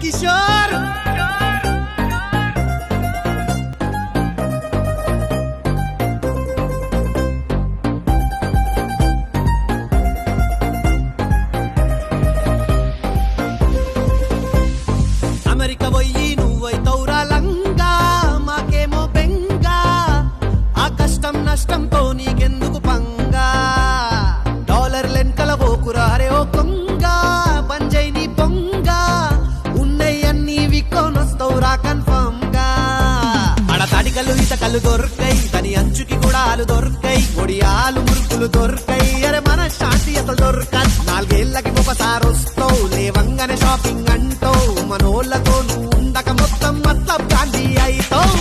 Kishore America పోయి నువ్వైతౌరా లంగా మాకేమో బెంగా ఆ కష్టం నష్టంతో నీకెందుకు పంగా డాలర్ లెన్కల పోకురారే ఓ కొంగా పంజై నీ పొంగా ఉన్నయన్నీ విక్కోనొస్తౌరా కన్ఫర్మ్ గా అడ తడికలు ఇతకలు దొరకై తని అంచుకి కూడా ఆలు దొరకై ఒడియాలు మురుకులు దొరకై అరే మన శాంతి అసలు దొరక నాలుగేళ్లకి ఒకసారొస్తావు లేవంగానే షాపింగ్ అంటావు మనోళ్ళతో నువ్వు ఉండక మొత్తం మతలబ్ గాంధీ అయితావు